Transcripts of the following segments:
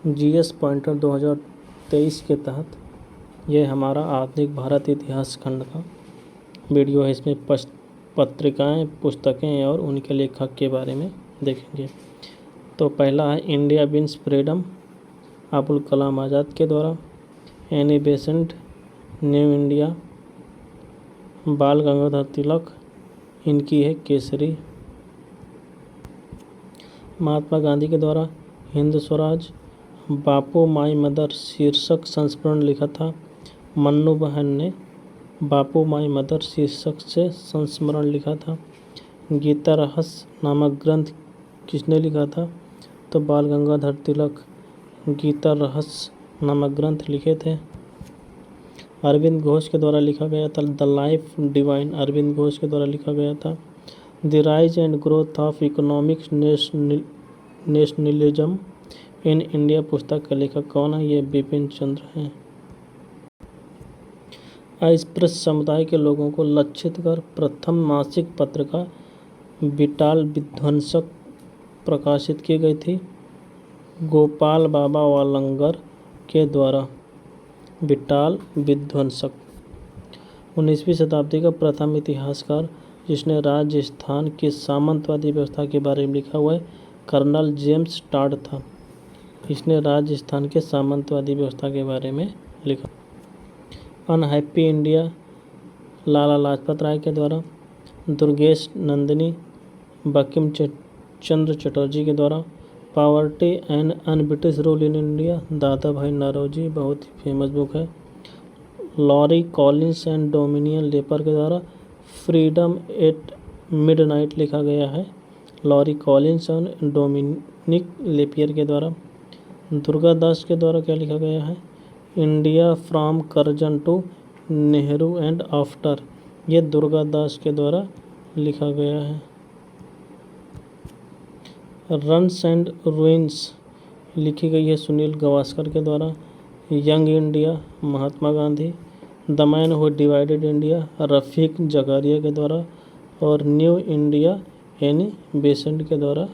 GS pointer 2023 के तहत यह हमारा आधुनिक भारत इतिहास खंड का वीडियो है। इसमें पत्रिकाएं, पुस्तकें और उनके लेखक के बारे में देखेंगे। तो पहला है India wins freedom, Abul Kalam Azad के द्वारा। एनी बेसेंट, न्यू इंडिया, बाल गंगाधर तिलक, इनकी है केसरी। महात्मा गांधी के द्वारा हिंद स्वराज, बापू माई मदर शीर्षक संस्मरण लिखा था। मन्नू बहन ने बापू माई मदर शीर्षक से संस्मरण लिखा था। गीता रहस्य नामक ग्रंथ किसने लिखा था? तो बाल गंगाधर तिलक गीता रहस्य नामक ग्रंथ लिखे थे। अरविंद घोष के द्वारा लिखा गया था। The life divine Aurobindo Ghosh के द्वारा लिखा गया था। The rise and growth of economic nationalism in India पुस्तक के लेखक कौन है? ये बिपिन चंद्र हैं। अस्पृश्य समुदाय के लोगों को लक्षित कर प्रथम मासिक पत्रिका विटाल विध्वंसक प्रकाशित की गई थी गोपाल बाबा वालंगर के द्वारा। विटाल विध्वंसक 19वीं शताब्दी का प्रथम इतिहासकार जिसने राजस्थान की सामंतवादी व्यवस्था के बारे में लिखा हुआ है, कर्नल जेम्स टॉड था। इसने राजस्थान के सामंतवादी व्यवस्था के बारे में लिखा। अनहैप्पी इंडिया लाला लाजपत राय के द्वारा। दुर्गेश नंदिनी बंकिम चंद्र चटर्जी के द्वारा। Poverty and un British rule in India Dadabhai Naoroji, बहुत ही फेमस बुक है। Larry Collins and Dominique Lapierre के द्वारा फ्रीडम एट मिडनाइट लिखा गया है। Larry Collins and Dominique Lapierre के द्वारा। दुर्गा दास के द्वारा क्या लिखा गया है? India from Curzon to Nehru and after, ये दुर्गा दास के द्वारा लिखा गया है। रन्स एंड रुइंस लिखी गई है सुनील गावस्कर के द्वारा। Young India Mahatma Gandhi. The man who divided India Rafiq Zakaria के द्वारा। और न्यू इंडिया एनी बेसेंट के द्वारा।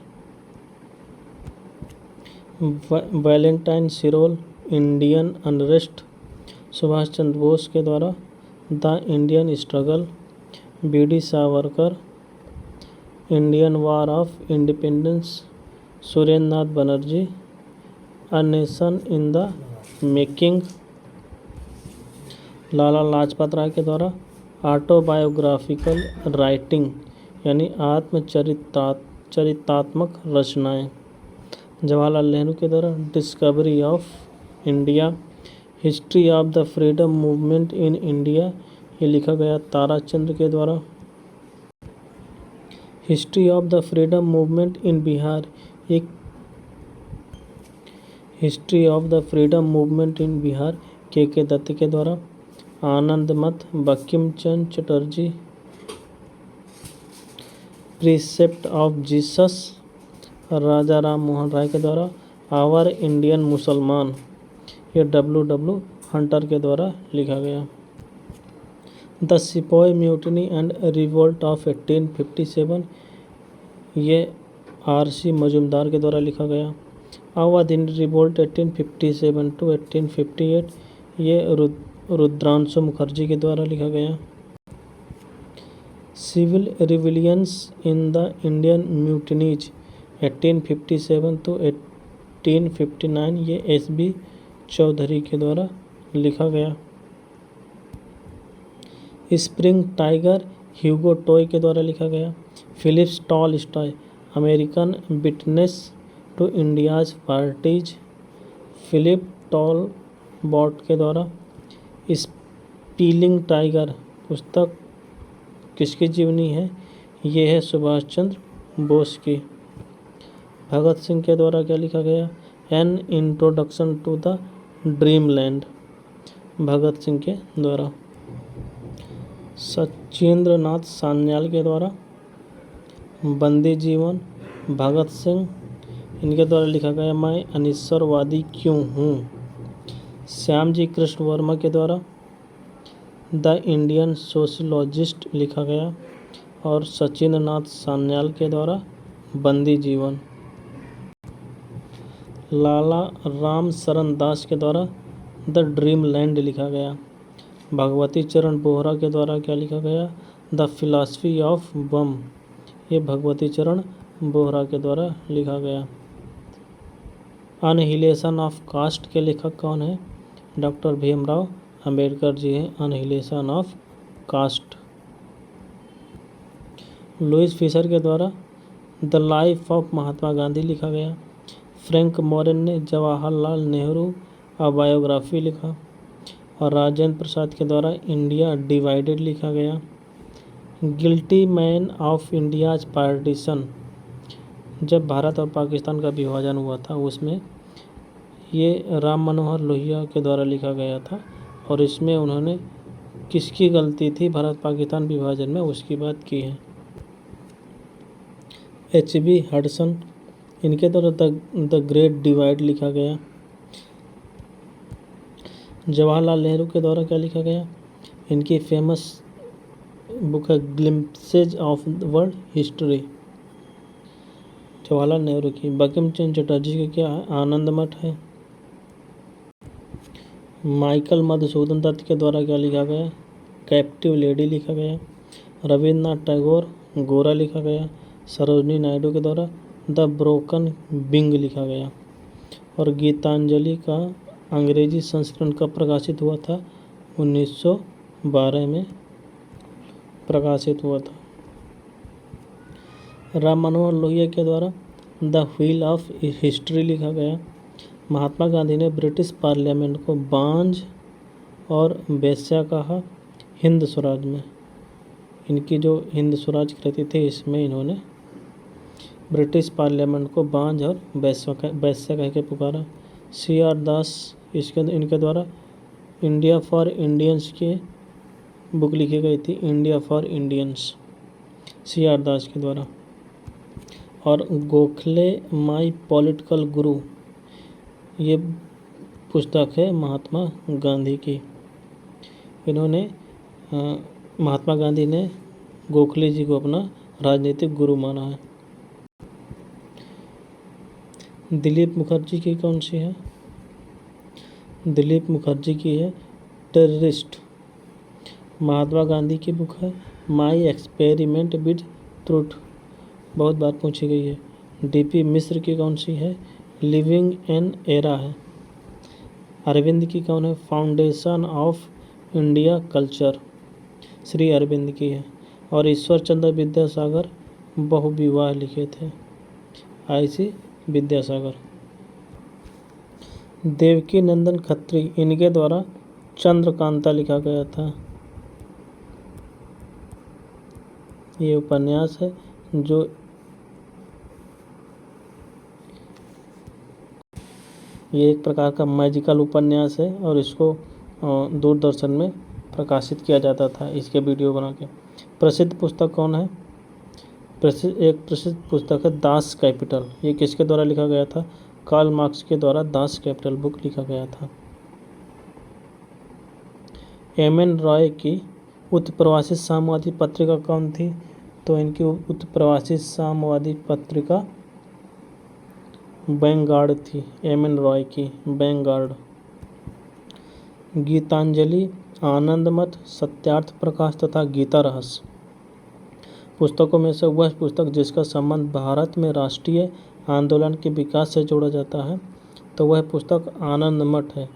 Valentine Chirol Indian unrest Subhash Chandra Bose के द्वारा। The Indian struggle B D. Savarkar. Indian war of independence Surendra Nath Banerjee. A nation in the making Lala Lajpat Rai के द्वारा। ऑटोबायोग्राफिकल राइटिंग यानी आत्मचरितात्मक रचनाएं जवाहरलाल नेहरू के द्वारा। Discovery of India. History of the freedom movement in India, ये लिखा गया ताराचंद्र के द्वारा। History of the freedom movement in Bihar, एक history of the freedom movement in Bihar के दत्त के द्वारा। Anand Math Bankim Chandra Chatterjee. Precept of Jesus Raja Ram Mohan Roy के द्वारा। आवर इंडियन मुसलमान, ये डब्ल्यू हंटर के द्वारा लिखा गया। The sepoy mutiny and revolt of 1857, ये आर.सी. मजूमदार के द्वारा लिखा गया। अवध रिवोल्ट 1857 टू 1858, ये रुद्रांशु मुखर्जी के द्वारा लिखा गया। Civil rebellions in the Indian mutinies 1857 to 1859, ये एस.बी. चौधरी के द्वारा लिखा गया। स्प्रिंग टाइगर ह्यूगो टॉय के द्वारा लिखा गया। Philips Tolstoy American witness to India's parties, Philip Talbot के द्वारा। स्पीलिंग टाइगर पुस्तक किसकी जीवनी है? ये है सुभाष चंद्र बोस की। भगत सिंह के द्वारा क्या लिखा गया? An introduction to the dream land, Bhagat Singh के द्वारा। सचिंद्र नाथ सान्याल के द्वारा बंदी जीवन, भगत सिंह इनके द्वारा लिखा गया। मैं अनिश्वरवादी क्यों हूँ, श्यामजी कृष्ण वर्मा के द्वारा। द इंडियन सोशियोलॉजिस्ट लिखा गया और सचिंद्र नाथ सान्याल के द्वारा बंदी जीवन। लाला राम शरण दास के द्वारा द ड्रीम लैंड लिखा गया। भगवती चरण बोहरा के द्वारा क्या लिखा गया? द फिलॉसफी ऑफ बम। ये भगवती चरण बोहरा के द्वारा लिखा गया। अनहिलेशन ऑफ कास्ट के लेखक कौन है? डॉक्टर भीमराव अंबेडकर जी हैं अनहिलेशन ऑफ कास्ट। लुइस फिशर के द्वारा the life of Mahatma Gandhi लिखा गया। फ्रैंक मोरेन ने जवाहरलाल नेहरू अ बायोग्राफी लिखा। और राजेंद्र प्रसाद के द्वारा इंडिया डिवाइडेड लिखा गया। Guilty man of India's partition, जब भारत और पाकिस्तान का विभाजन हुआ था उसमें ये राम मनोहर लोहिया के द्वारा लिखा गया था। और इसमें उन्होंने किसकी गलती थी भारत पाकिस्तान विभाजन में उसकी बात की है। H.B. हडसन, इनके द्वारा द ग्रेट डिवाइड लिखा गया। जवाहरलाल नेहरू के द्वारा क्या लिखा गया? इनकी फेमस बुक है glimpses of world history, Jawaharlal Nehru की। बंकिम चंद्र चटर्जी के क्या है? आनंद मठ है। माइकल मधुसूदन दत्त के द्वारा क्या लिखा गया? कैप्टिव लेडी लिखा गया। रविन्द्रनाथ टैगोर गोरा लिखा गया। सरोजनी नायडू के द्वारा द ब्रोकन विंग लिखा गया। और गीतांजलि का अंग्रेजी संस्करण कब प्रकाशित हुआ था? 1912 में प्रकाशित हुआ था। राम मनोहर लोहिया के द्वारा द व्हील ऑफ हिस्ट्री लिखा गया। महात्मा गांधी ने ब्रिटिश पार्लियामेंट को बांझ और वेश्या कहा हिंद स्वराज में। इनकी जो हिंद स्वराज कृति थी इसमें इन्होंने ब्रिटिश पार्लियामेंट को बांझ और वेश्या कह के पुकारा। C.R. दास इनके द्वारा इंडिया फॉर इंडियंस की बुक लिखी गई थी, इंडिया फॉर इंडियंस, C.R. दास के द्वारा। और गोखले माई पॉलिटिकल गुरु, ये पुस्तक है महात्मा गांधी की। इन्होंने महात्मा गांधी ने गोखले जी को अपना राजनीतिक गुरु माना है। दिलीप मुखर्जी की कौन सी है? दिलीप मुखर्जी की है टेररिस्ट। महात्मा गांधी की बुक है माई एक्सपेरिमेंट विद ट्रूथ, बहुत बार पूछी गई है। D.P. मिश्र की कौन सी है? लिविंग एन एरा है। अरविंद की कौन है? Foundation of India culture, Shri Aurobindo की है। और ईश्वर चंद्र विद्यासागर बहुविवाह लिखे थे, I.C. विद्यासागर। देवकी नंदन खत्री, इनके द्वारा चंद्रकांता लिखा गया था। ये उपन्यास है जो ये एक प्रकार का मैजिकल उपन्यास है और इसको दूरदर्शन में प्रकाशित किया जाता था इसके वीडियो बना के। प्रसिद्ध पुस्तक कौन है? एक प्रसिद्ध पुस्तक है दास कैपिटल। ये किसके द्वारा लिखा गया था? कार्ल मार्क्स के द्वारा दास कैपिटल बुक लिखा गया था। M.N. रॉय की उत्प्रवासी साम्यवादी पत्रिका कौन थी? तो इनकी उत्प्रवासी साम्यवादी पत्रिका वैनगार्ड थी, M.N. रॉय की वैनगार्ड। गीतांजलि, आनंद मठ, सत्यार्थ प्रकाश तथा गीता रहस्य पुस्तकों में से वह पुस्तक जिसका संबंध भारत में राष्ट्रीय आंदोलन के विकास से जोड़ा जाता है तो वह पुस्तक आनंद मठ है।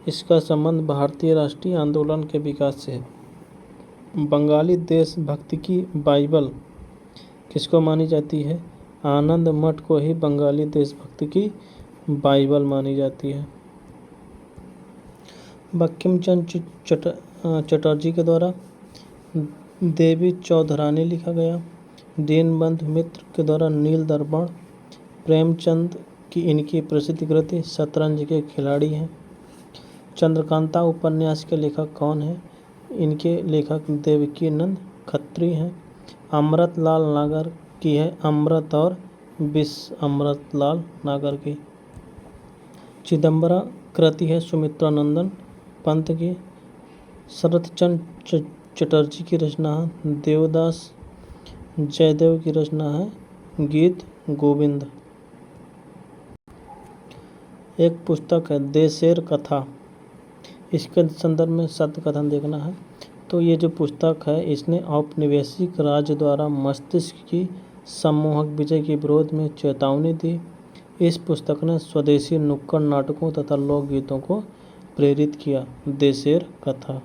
इसका संबंध भारतीय राष्ट्रीय आंदोलन के विकास से है। बंगाली देशभक्ति की बाइबल किसको मानी जाती है? आनंद मठ को ही बंगाली देशभक्ति की बाइबल मानी जाती है। बंकिम चंद्र चटर्जी के द्वारा देवी चौधरानी लिखा गया। दीनबंधु मित्र के द्वारा नील दर्पण। प्रेमचंद की इनकी प्रसिद्ध कृति शतरंज के खिलाड़ी हैं। चंद्रकांता उपन्यास के लेखक कौन हैं? इनके लेखक देवकी नंद खत्री हैं। अमृतलाल नागर की है अमृत और विश्व अमृतलाल नागर की। चिदम्बरा कृति है सुमित्रा नंदन पंत की। शरतचंद्र चटर्जी की रचना है देवदास जयदेव की रचना है गीत गोविंद। एक पुस्तक है देशेर कथा, इसके संदर्भ में सत्य कथन देखना है। तो ये जो पुस्तक है इसने औपनिवेशिक राज्य द्वारा मस्तिष्क की सम्मोहक विजय के विरोध में चेतावनी दी। इस पुस्तक ने स्वदेशी नुक्कड़ नाटकों तथा लोकगीतों को प्रेरित किया। देशेर कथा।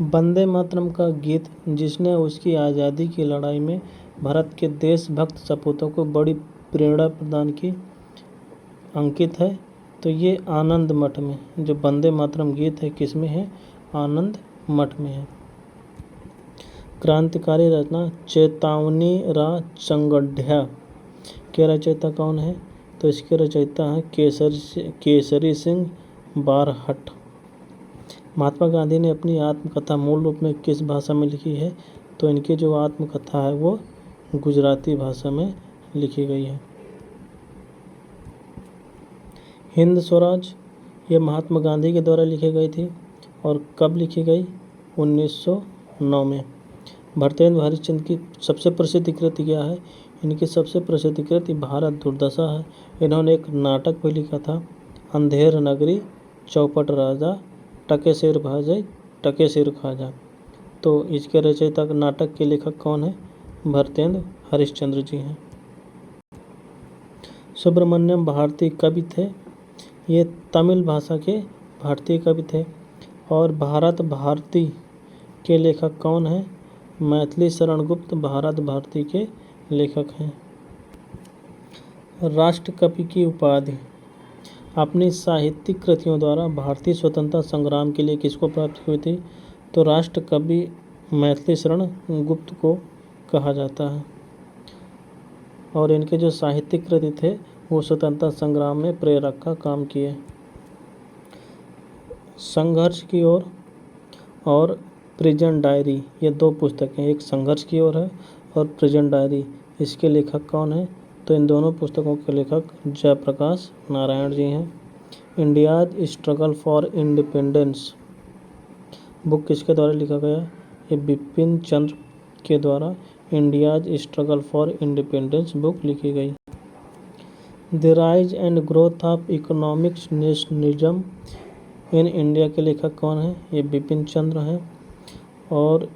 वंदे मातरम का गीत, जिसने उसकी आज़ादी की लड़ाई में भारत के देशभक्त सपूतों को बड़ी प्रेरणा प्रदान की, अंकित है। तो ये आनंद मठ में, जो वंदे मातरम गीत है किस में है? आनंद मठ में है। क्रांतिकारी रचना चेतावनी रा चंगढ़िया के रचयिता कौन है? तो इसके रचयिता हैं केसरी सिंह बारहट। महात्मा गांधी ने अपनी आत्मकथा मूल रूप में किस भाषा में लिखी है? तो इनकी जो आत्मकथा है वो गुजराती भाषा में लिखी गई है। हिंद स्वराज ये महात्मा गांधी के द्वारा लिखी गई थी और कब लिखी गई? 1909 में। भारतेंदु हरिश्चंद्र की सबसे प्रसिद्ध कृति क्या है? इनकी सबसे प्रसिद्ध कृति भारत दुर्दशा है। इन्होंने एक नाटक भी लिखा था, अंधेर नगरी चौपट राजा टके सिर भाजई टके सिर खाजा। तो इसके रचयिता नाटक के लेखक कौन है? भारतेंदु हरिश्चंद्र जी हैं। सुब्रमण्यम भारती कवि थे, ये तमिल भाषा के भारतीय कवि थे। और भारत भारती के लेखक कौन है? मैथिली शरण गुप्त भारत भारती के लेखक हैं। राष्ट्रकवि की उपाधि अपनी साहित्यिक कृतियों द्वारा भारतीय स्वतंत्रता संग्राम के लिए किसको प्राप्त हुई थी? तो राष्ट्रकवि मैथिली शरण गुप्त को कहा जाता है। और इनके जो साहित्यिक कृति थे वो स्वतंत्रता संग्राम में प्रेरक का काम किए। संघर्ष की ओर और प्रिजन डायरी, ये दो पुस्तकें, एक संघर्ष की ओर है और प्रिजन डायरी, इसके लेखक कौन है? तो इन दोनों पुस्तकों के लेखक जयप्रकाश नारायण जी हैं। India's struggle for independence book किसके द्वारा लिखा गया? ये बिपिन चंद्र के द्वारा India's struggle for independence book लिखी गई। The rise and growth of economics nationalism in India के लेखक कौन है? ये बिपिन चंद्र हैं। और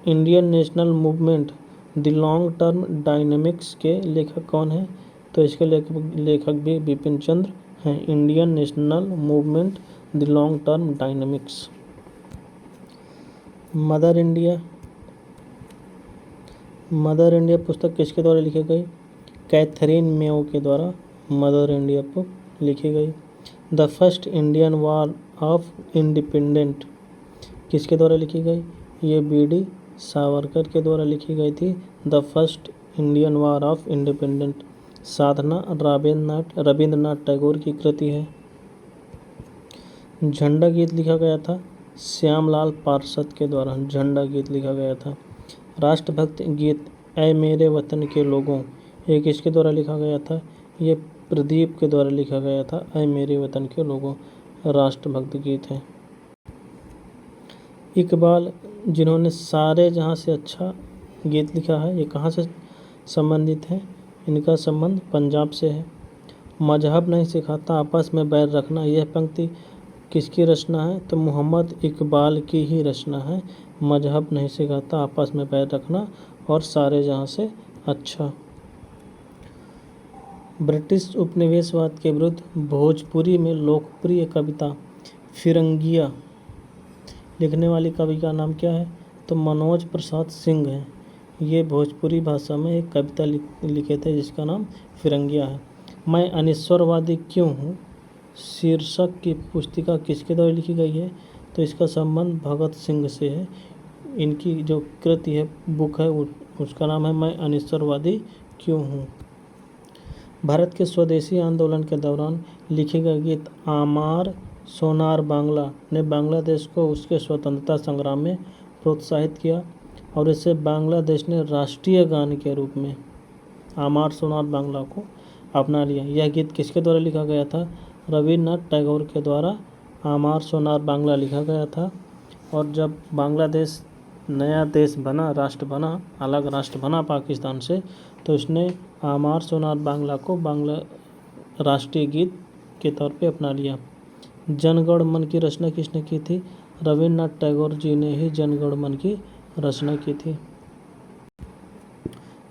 Indian national movement the long term dynamics के लेखक कौन है? तो इसके लेखक भी बिपिन चंद्र हैं। Indian national movement the long term dynamics. Mother India पुस्तक किसके द्वारा लिखी गई? कैथरीन मेयो के द्वारा मदर इंडिया बुक लिखी गई। The first Indian war of independent किसके द्वारा लिखी गई? ये बीडी सावरकर के द्वारा लिखी गई थी। The first Indian war of independent Sadhana Rabindranath Tagore की कृति है। झंडा गीत लिखा गया था श्यामलाल पार्षद के द्वारा, झंडा गीत लिखा गया था। राष्ट्रभक्त गीत ऐ मेरे वतन के लोगों, ये किसके द्वारा लिखा गया था? ये प्रदीप के द्वारा लिखा गया था। ऐ मेरे वतन के लोगों राष्ट्रभक्त गीत है। इकबाल, जिन्होंने सारे जहाँ से अच्छा गीत लिखा है, ये कहाँ से संबंधित है? इनका संबंध पंजाब से है। मजहब नहीं सिखाता आपस में बैर रखना, यह पंक्ति किसकी रचना है? तो मोहम्मद इकबाल की ही रचना है। मजहब नहीं सिखाता आपस में बैर रखना और सारे जहाँ से अच्छा। ब्रिटिश उपनिवेशवाद के विरुद्ध भोजपुरी में लोकप्रिय कविता फिरंगिया लिखने वाली कवि का नाम क्या है? तो मनोज प्रसाद सिंह है। ये भोजपुरी भाषा में एक कविता लिखे थे जिसका नाम फिरंगिया है। मैं अनिश्वरवादी क्यों हूँ शीर्षक की पुस्तिका किसके द्वारा लिखी गई है? तो इसका संबंध भगत सिंह से है। इनकी जो कृति है, बुक है, उसका नाम है मैं अनिश्वरवादी क्यों हूँ। भारत के स्वदेशी आंदोलन के दौरान लिखे गए गीत आमार सोनार बांग्ला ने बांग्लादेश को उसके स्वतंत्रता संग्राम में प्रोत्साहित किया और इसे बांग्लादेश ने राष्ट्रीय गान के रूप में आमार सोनार बांग्ला को अपना लिया। यह गीत किसके द्वारा लिखा गया था? रविन्द्रनाथ टैगोर के द्वारा आमार सोनार बांग्ला लिखा गया था। और जब बांग्लादेश नया देश बना, राष्ट्र बना, अलग राष्ट्र बना पाकिस्तान से, तो इसने आमार सोनार बांग्ला को राष्ट्रीय गीत के तौर पे अपना लिया। जन गण मन की रचना किसने की थी? रविन्द्रनाथ टैगोर जी ने ही जन गण मन की रचना की थी।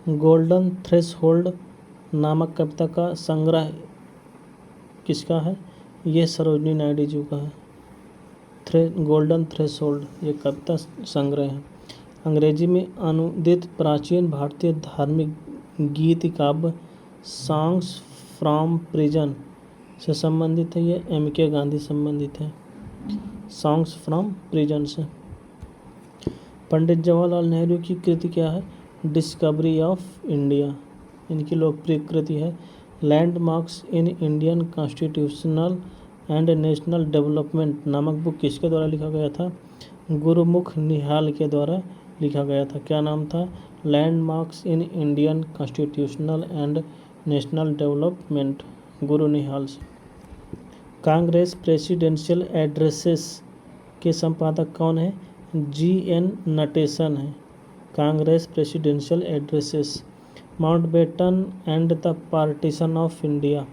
गोल्डन थ्रेशोल्ड नामक कविता का संग्रह किसका है? ये सरोजिनी नायडू जी का है। गोल्डन थ्रेशोल्ड ये कविता संग्रह है। अंग्रेजी में अनुदित प्राचीन भारतीय धार्मिक गीत काव्य सॉन्ग्स फ्रॉम प्रिजन से संबंधित है। ये M.K. गांधी संबंधित है। सॉन्ग्स फ्रॉम प्रिजन से। पंडित जवाहरलाल नेहरू की कृति क्या है? डिस्कवरी ऑफ इंडिया इनकी लोकप्रिय कृति है। Landmarks in Indian constitutional and national development नामक बुक किसके द्वारा लिखा गया था? गुरुमुख निहाल के द्वारा लिखा गया था। क्या नाम था? Landmarks in Indian constitutional and national development, गुरु निहाल से। कांग्रेस प्रेसिडेंशियल एड्रेसेस के संपादक कौन है? G.N. नटेशन है। Congress presidential addresses. Mountbatten and the partition of India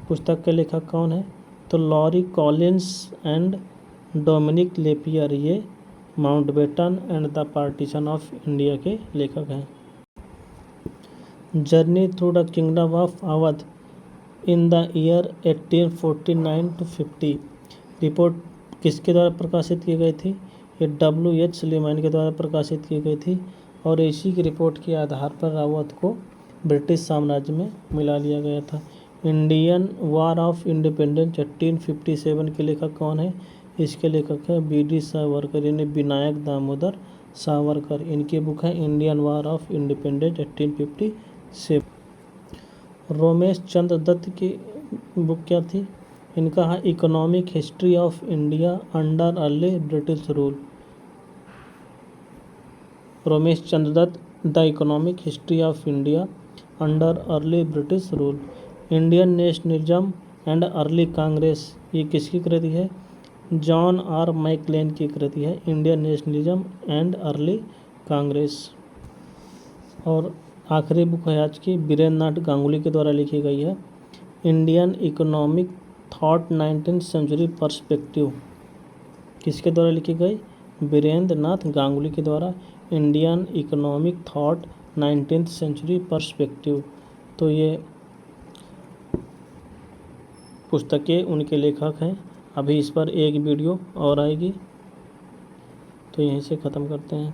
पुस्तक के लेखक कौन है? तो Larry Collins and Dominique Lapierre ये Mountbatten and the partition of India के लेखक हैं। Journey through the kingdom of Awadh in the year 1849 to 50 report किसके द्वारा प्रकाशित की गई थी? ये W.H. सुलेमानी के द्वारा प्रकाशित की गई थी और इसी की रिपोर्ट के आधार पर रावत को ब्रिटिश साम्राज्य में मिला लिया गया था। इंडियन वॉर ऑफ इंडिपेंडेंस 1857 के लेखक कौन है? इसके लेखक है B.D. सावरकर यानी विनायक दामोदर सावरकर। इनकी बुक है Indian war of independence 1857। Romesh Chandra Dutt की बुक क्या थी? इनका है economic history of India under early British rule. Romesh Chandra Dutt the economic history of India under early British rule. Indian nationalism and early Congress ये किसकी कृति है? जॉन आर मैकलेन की कृति है। Indian nationalism and early Congress. और आखिरी बुक है आज की वीरेंद्र नाथ गांगुली के द्वारा लिखी गई है Indian economic thought 19th century perspective. किसके द्वारा लिखी गई? वीरेंद्र नाथ गांगुली के द्वारा Indian economic thought 19th century perspective. तो ये पुस्तकें उनके लेखक हैं। अभी इस पर एक वीडियो और आएगी, तो यहीं से ख़त्म करते हैं।